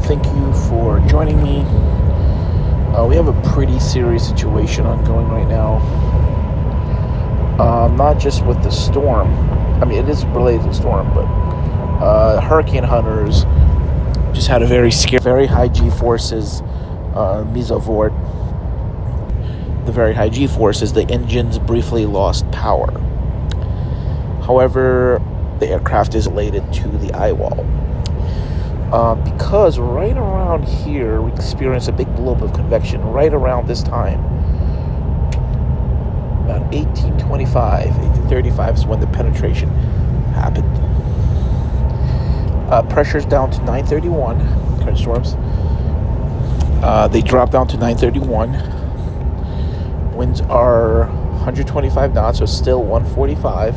Thank you for joining me. We have a pretty serious situation ongoing right now. Not just with the storm. I mean, it is related to the storm, but hurricane hunters just had a very high G-forces, Mesovort. The very high G-forces, the engines briefly lost power. However, the aircraft is related to the eyewall. Because right around here, we experienced a big blob of convection right around this time. About 1835 is when the penetration happened. Pressure's down to 931, current storms. They dropped down to 931. Winds are 125 knots, so still 145.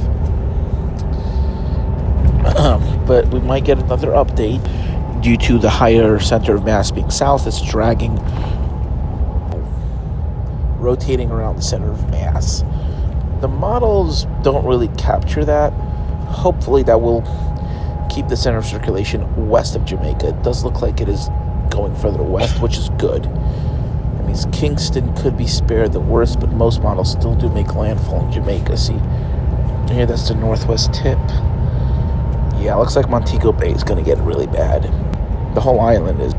But we might get another update due to the higher center of mass being south. It's rotating around the center of mass. The models don't really capture that. Hopefully that will keep the center of circulation west of Jamaica. It does look like it is going further west, which is good. That means Kingston could be spared the worst, but most models still do make landfall in Jamaica. See, here that's the northwest tip. Yeah, it looks like Montego Bay is going to get really bad. The whole island is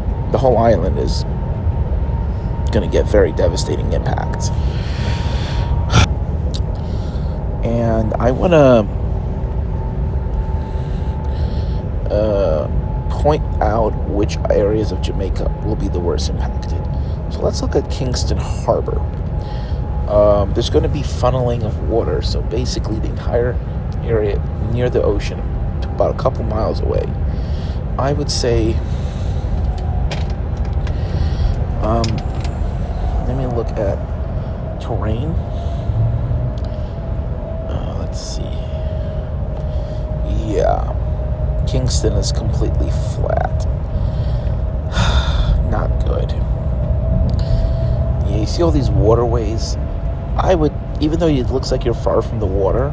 going to get very devastating impacts. And I want to point out which areas of Jamaica will be the worst impacted. So let's look at Kingston Harbor. There's going to be funneling of water, so basically the entire area near the ocean, about a couple miles away. I would say, let me look at terrain. Let's see. Yeah, Kingston is completely flat. Not good. Yeah, you see all these waterways? Even though it looks like you're far from the water,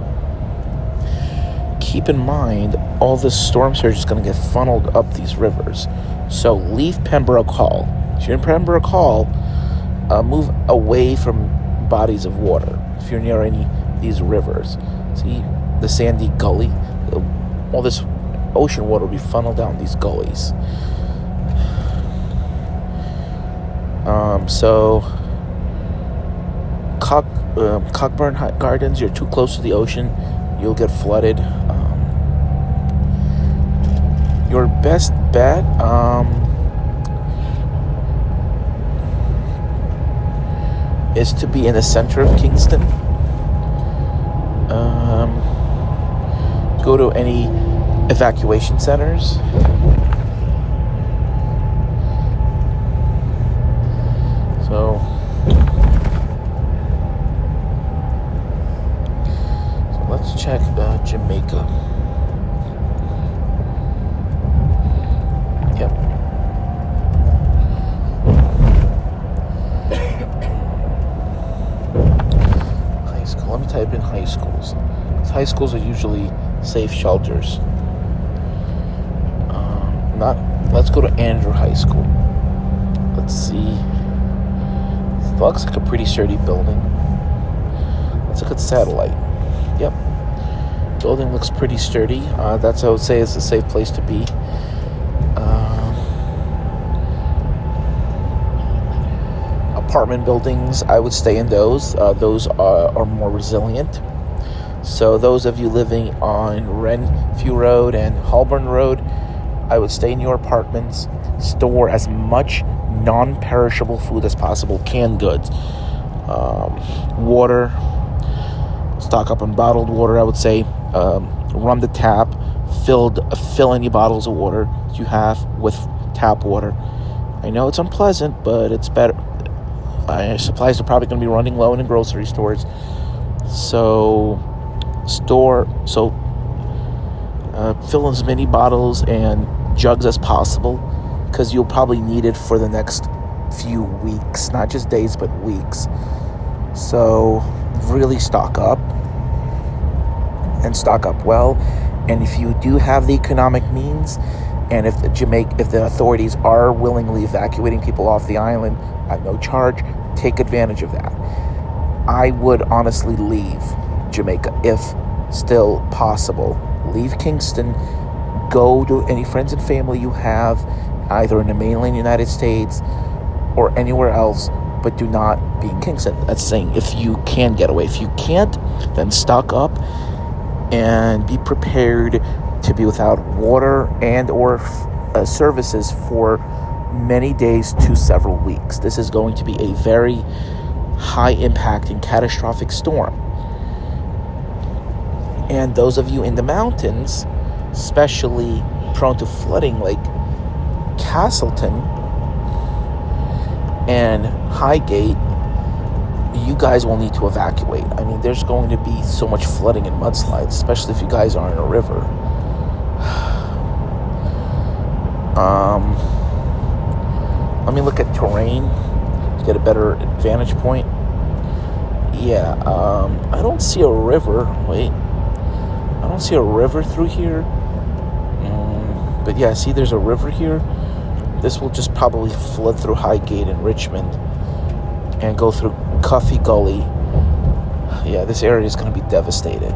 keep in mind all this storm surge is going to get funneled up these rivers. So leave Pembroke Hall. If you're in Pembroke Hall, move away from bodies of water if you're near any of these rivers. See the sandy gully? All this ocean water will be funneled down these gullies. So Cockburn Gardens, you're too close to the ocean, you'll get flooded. Your best bet, is to be in the center of Kingston. Go to any evacuation centers. So let's check Jamaica. Yep. High school. Let me type in high schools. High schools are usually safe shelters. Let's go to Andrew High School. Let's see. It looks like a pretty sturdy building. Let's look at satellite. Yep. Building looks pretty sturdy. That's, I would say, is a safe place to be. Apartment buildings, I would stay in those. Those are more resilient. So those of you living on Renfrew Road and Holborn Road, I would stay in your apartments. Store as much non-perishable food as possible, canned goods, water. Stock up on bottled water, I would say. Run the tap. Fill any bottles of water you have with tap water. I know it's unpleasant, but it's better. Supplies are probably going to be running low in the grocery stores. So fill as many bottles and jugs as possible, because you'll probably need it for the next few weeks, not just days, but weeks. So really stock up, and stock up well. And if you do have the economic means, And if the authorities are willingly evacuating people off the island at no charge, take advantage of that. I would honestly leave Jamaica if still possible. Leave Kingston, go to any friends and family you have, either in the mainland United States or anywhere else, but do not be in Kingston. That's saying if you can get away. If you can't, then stock up and be prepared to be without water and or services for many days to several weeks. This is going to be a very high impact and catastrophic storm. And those of you in the mountains, especially prone to flooding like Castleton and Highgate, you guys will need to evacuate. I mean, there's going to be so much flooding and mudslides, especially if you guys are in a river. Let me look at terrain to get a better vantage point. Yeah, I don't see a river. Wait, I don't see a river through here. But yeah, see, there's a river here. This will just probably flood through Highgate and Richmond and go through Cuffy Gully. Yeah, this area is going to be devastated.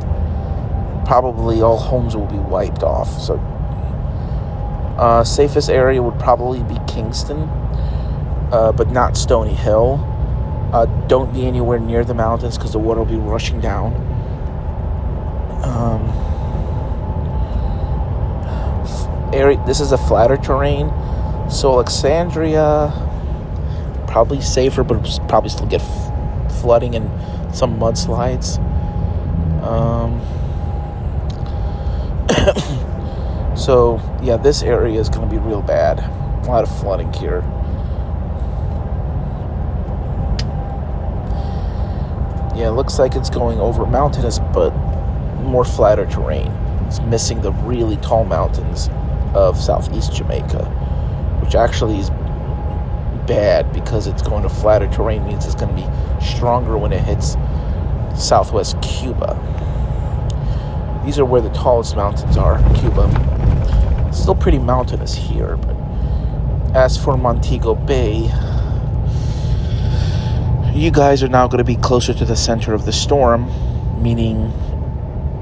Probably all homes will be wiped off. So safest area would probably be Kingston, but not Stony Hill. Don't be anywhere near the mountains because the water will be rushing down. This is a flatter terrain, so Alexandria probably safer, but probably still get flooding and some mudslides. So yeah, this area is going to be real bad. A lot of flooding here. Yeah, it looks like it's going over mountainous but more flatter terrain. It's missing the really tall mountains of southeast Jamaica, which actually is bad because it's going to flatter terrain, means it's going to be stronger when it hits southwest Cuba. These are where the tallest mountains are in Cuba. It's still pretty mountainous here, but as for Montego Bay, you guys are now going to be closer to the center of the storm, meaning,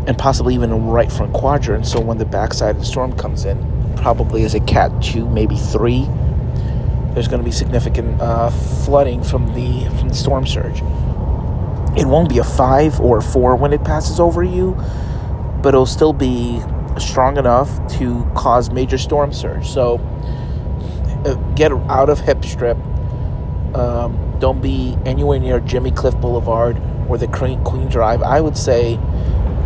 and possibly even a right front quadrant. So when the backside of the storm comes in, probably as a Cat 2, maybe 3, there's going to be significant flooding from the storm surge. It won't be a 5 or a 4 when it passes over you, but it'll still be strong enough to cause major storm surge. So get out of Hip Strip. Don't be anywhere near Jimmy Cliff Boulevard or the Queen Drive. I would say,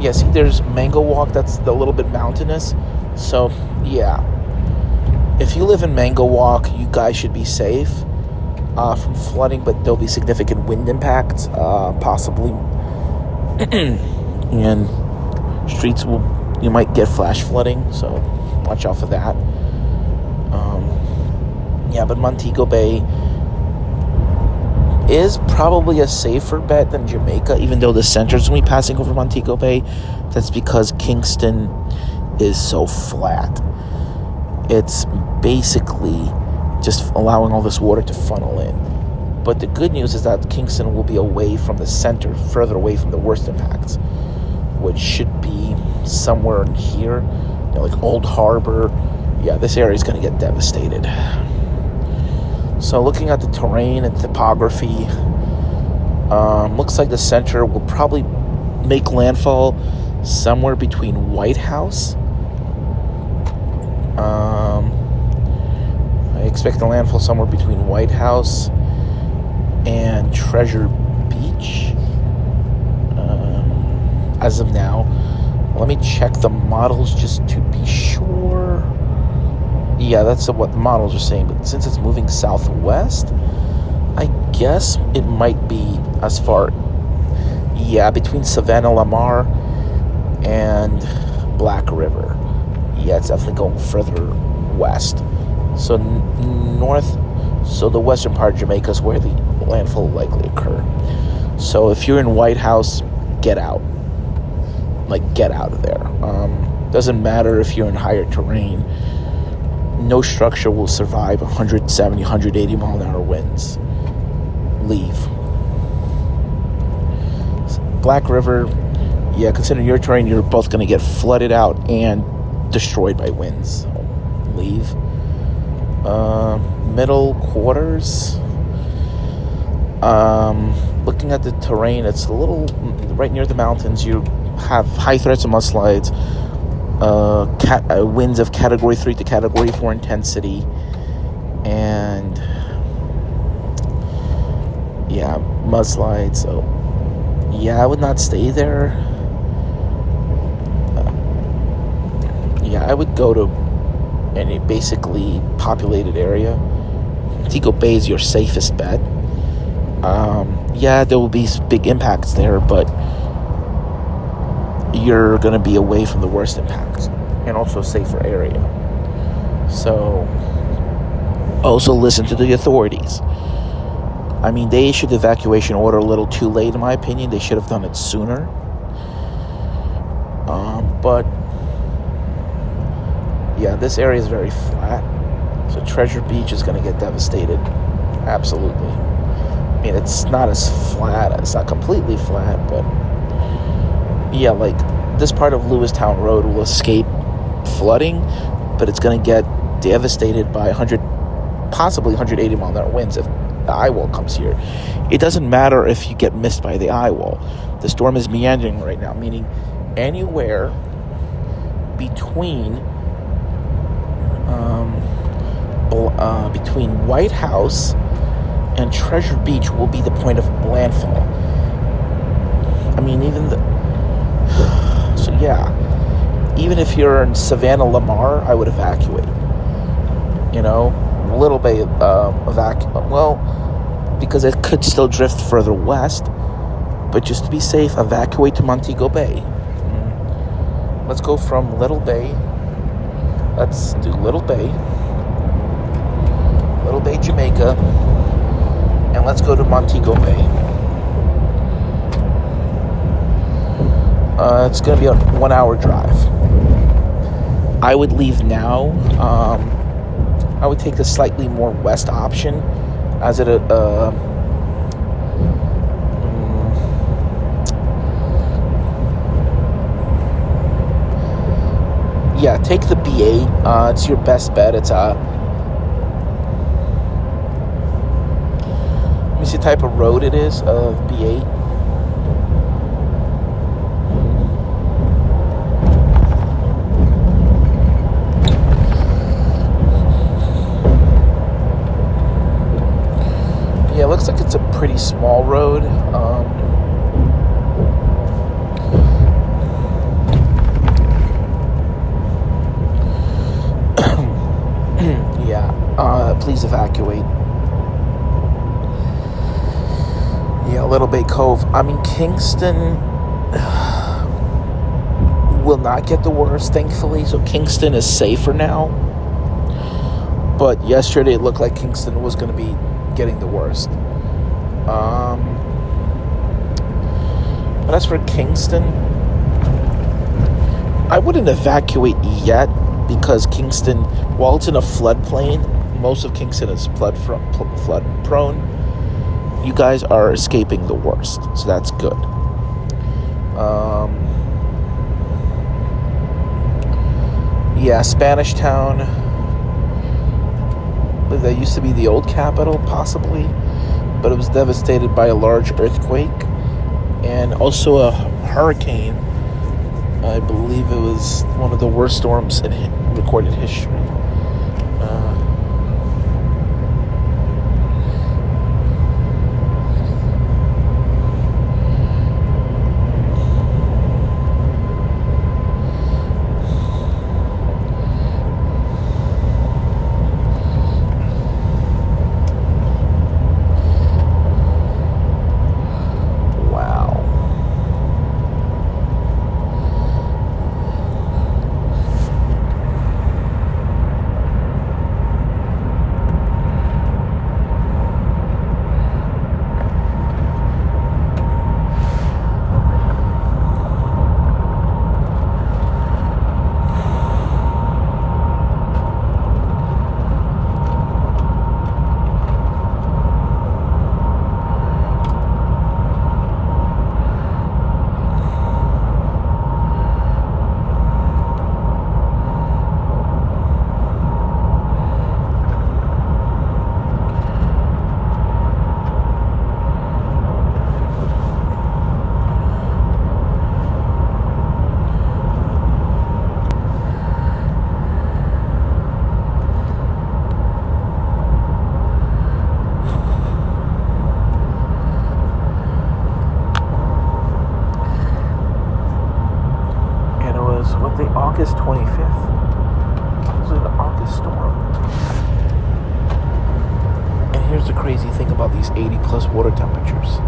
yeah, see, there's Mango Walk. That's a little bit mountainous. So, yeah. If you live in Mango Walk, you guys should be safe from flooding, but there'll be significant wind impacts, possibly. And streets you might get flash flooding, so watch out for that. Yeah, but Montego Bay is probably a safer bet than Jamaica, even though the center's going to be passing over Montego Bay. That's because Kingston is so flat. It's basically just allowing all this water to funnel in. But the good news is that Kingston will be away from the center, further away from the worst impacts, which should be somewhere in here, like Old Harbor. Yeah, this area is going to get devastated. So looking at the terrain and topography, looks like the center will probably make landfall somewhere between White House. I expect the landfall somewhere between White House and Treasure Beach. As of now, let me check the models just to be sure. Yeah, that's what the models are saying, but since it's moving southwest, I guess it might be as far, yeah, between Savannah, Lamar, and Black River. Yeah, it's definitely going further west. So so the western part of Jamaica is where the landfall will likely occur. So if you're in White House, get out. Like, get out of there. Doesn't matter if you're in higher terrain. no structure will survive 170, 180 mile an hour winds. Leave. Black River, yeah, considering your terrain, you're both going to get flooded out and destroyed by winds. So leave. Middle quarters. Looking at the terrain, it's a little right near the mountains. You have high threats of mudslides, winds of category 3 to category 4 intensity, and yeah, mudslides. So yeah, I would not stay there. Yeah, I would go to any basically populated area. Montego Bay is your safest bet. Yeah, there will be big impacts there, but you're going to be away from the worst impacts and also a safer area. So also listen to the authorities. I mean, they issued the evacuation order a little too late, in my opinion. They should have done it sooner. But yeah, this area is very flat, so Treasure Beach is going to get devastated. Absolutely. I mean, it's not as flat, it's not completely flat, but yeah, like this part of Lewistown Road will escape flooding, but it's going to get devastated by 100, possibly 180 mile an hour winds if the eyewall comes here. It doesn't matter if you get missed by the eyewall. The storm is meandering right now, meaning anywhere between White House and Treasure Beach will be the point of landfall. I mean, so yeah, even if you're in Savannah, Lamar, I would evacuate. You know, Little Bay well, because it could still drift further west, but just to be safe, evacuate to Montego Bay. Let's go from Little Bay. Let's do Little Bay, Jamaica, and let's go to Montego Bay. It's going to be a 1 hour drive. I would leave now. I would take the slightly more west option, as it yeah, take the B8. It's your best bet. It's let me see the type of road it is of B8. Yeah, it looks like it's a pretty small road. Please evacuate. Yeah, Little Bay Cove. I mean, Kingston will not get the worst, thankfully. So Kingston is safer now. But yesterday it looked like Kingston was going to be getting the worst. But as for Kingston, I wouldn't evacuate yet, because Kingston, while it's in a floodplain, most of Kingston is flood prone. You guys are escaping the worst, so that's good. Yeah, Spanish Town. That used to be the old capital, possibly, but it was devastated by a large earthquake and also a hurricane. I believe it was one of the worst storms in recorded history. August 25th. This is an August storm. And here's the crazy thing about these 80 plus water temperatures.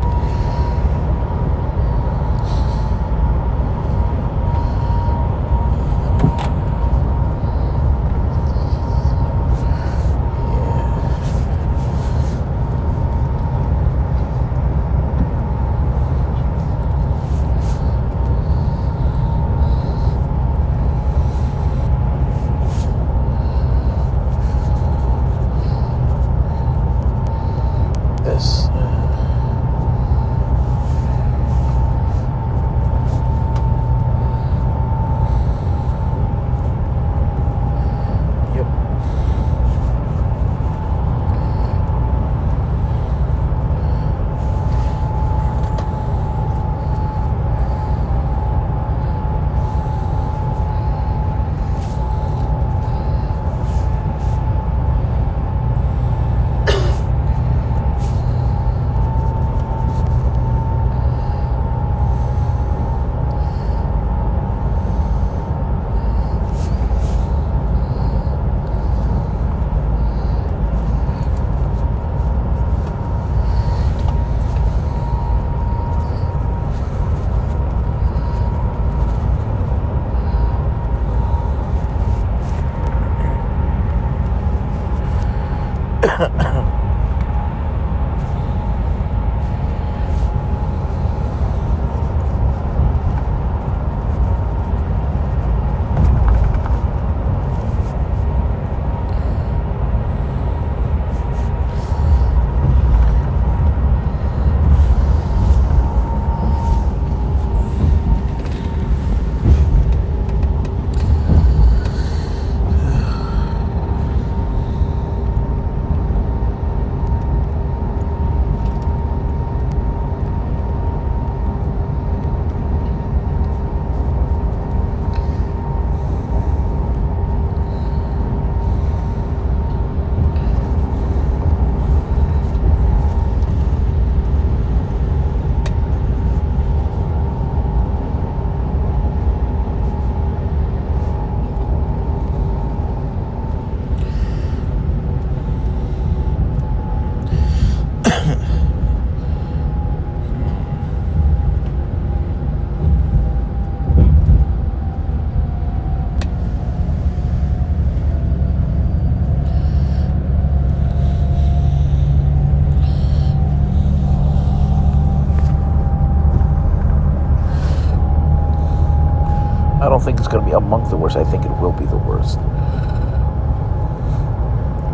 I don't think it's going to be among the worst. I think it will be the worst.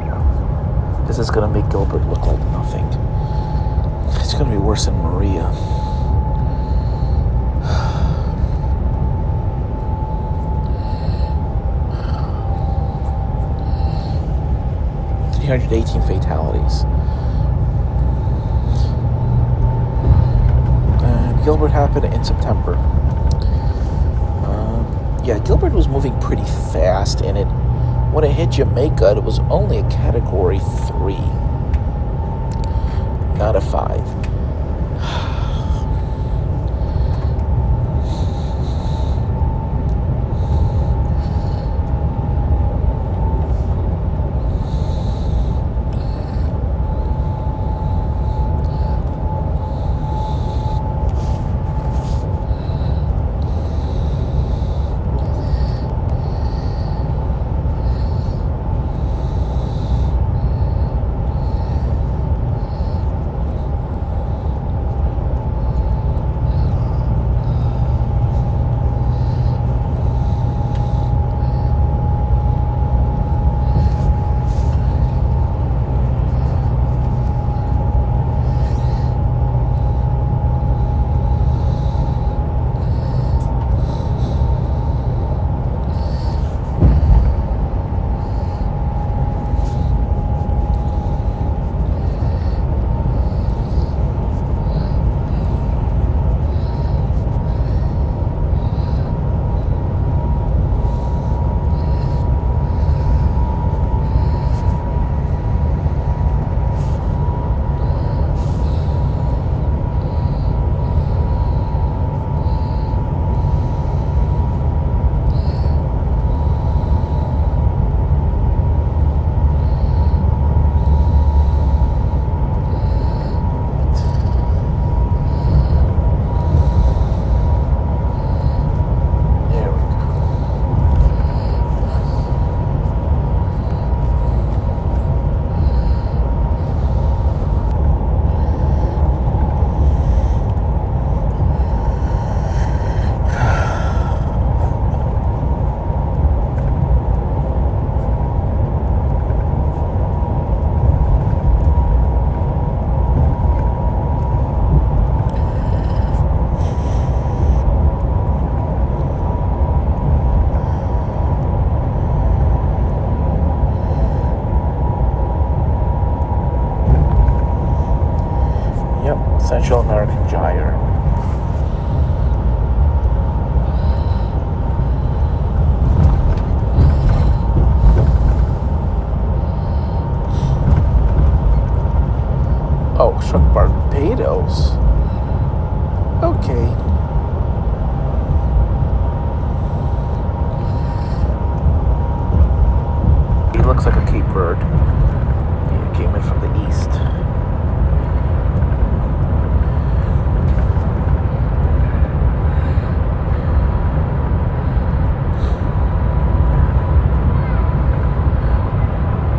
Yeah. This is going to make Gilbert look like nothing. It's going to be worse than Maria. $318 fatalities. Gilbert happened in September. Yeah, Gilbert was moving pretty fast, and when it hit Jamaica, it was only a Category 3, not a 5. Central American gyre. Oh, shrunk Barbados. Okay. It looks like a Cape Verde. It came in from the east.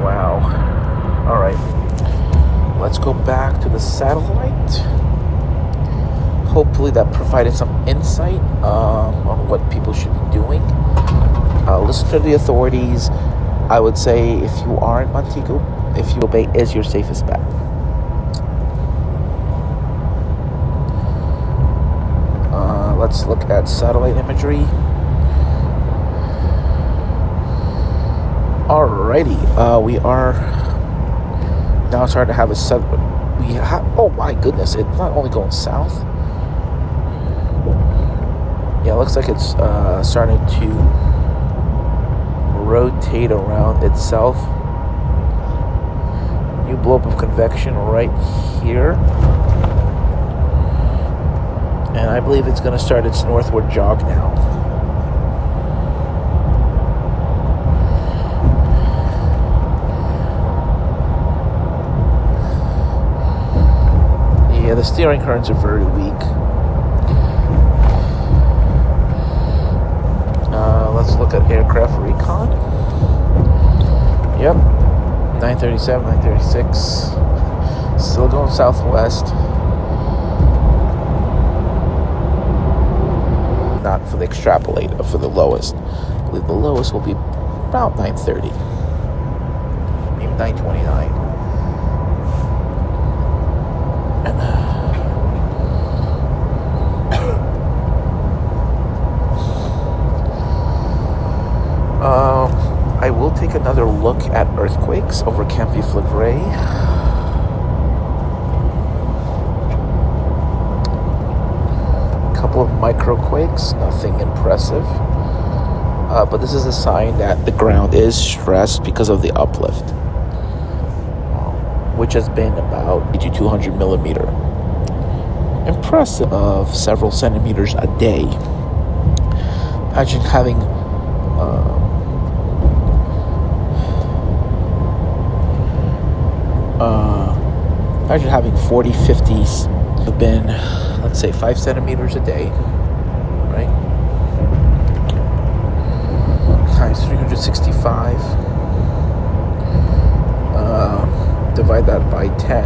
Wow. All right. Let's go back to the satellite. Hopefully that provided some insight on what people should be doing. Listen to the authorities. I would say if you are in Montego, if you obey, is your safest bet. Let's look at satellite imagery. Alrighty, we are now starting to have oh my goodness, it's not only going south. Yeah, it looks like it's starting to rotate around itself. New blob of convection right here. And I believe it's going to start its northward jog now. Yeah, the steering currents are very weak. Let's look at aircraft recon. Yep, 937, 936. Still going southwest. Not for the extrapolate, but for the lowest. I believe the lowest will be about 930, maybe 929. I will take another look at earthquakes over Camp Flegrei. Couple of microquakes, nothing impressive. But this is a sign that the ground is stressed because of the uplift, which has been about 200 millimeter. Impressive of several centimeters a day. Imagine having imagine having 40, 50s have been, let's say, 5 centimeters a day, right? Times 365. Divide that by 10.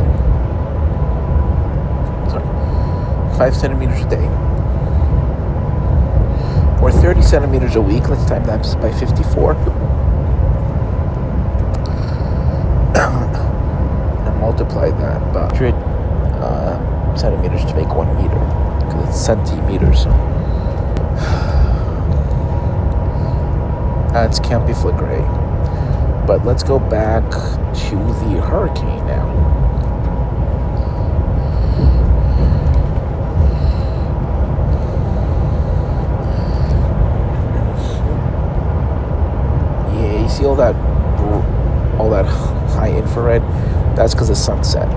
Sorry, 5 centimeters a day. Or 30 centimeters a week. Let's time that by 54. Multiply that by 100 centimeters to make 1 meter, because it's centimeters. That's Camp Flegrei. But let's go back to the hurricane now. Yeah, you see all that high infrared? That's because of sunset.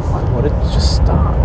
Why would it just stop?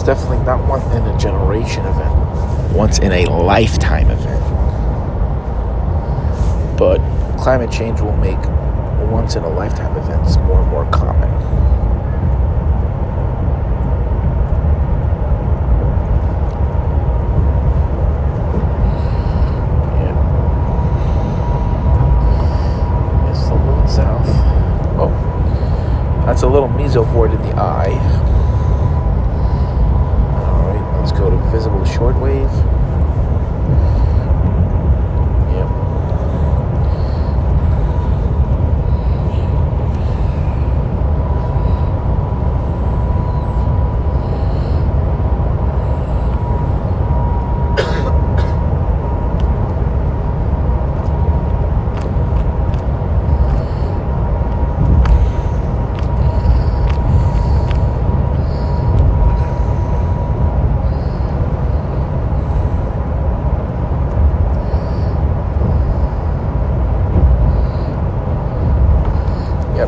Definitely not one in a generation event, once in a lifetime event. But climate change will make once in a lifetime events more and more common. Yeah. It's a little south. Oh, that's a little Mesovort in the eye. Let's go to visible shortwave. Yep.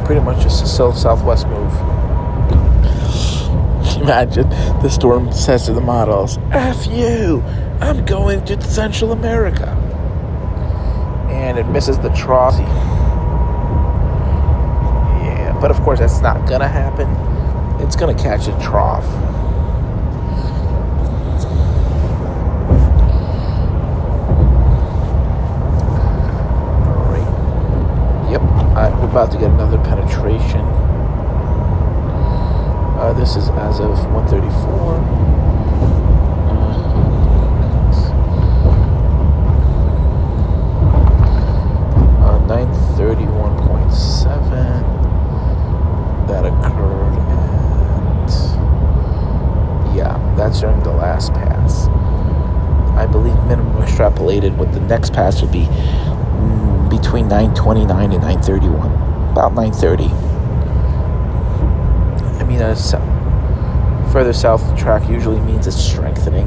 Pretty much just a southwest move. Imagine the storm says to the models, "F you, I'm going to Central America." And it misses the trough. Yeah, but of course that's not gonna happen. It's gonna catch a trough. We're about to get another penetration. This is as of 134. 931.7. That occurred at... Yeah, that's during the last pass. I believe minimum extrapolated with the next pass would be between 929 and 931, about 930. I mean, further south the track usually means it's strengthening.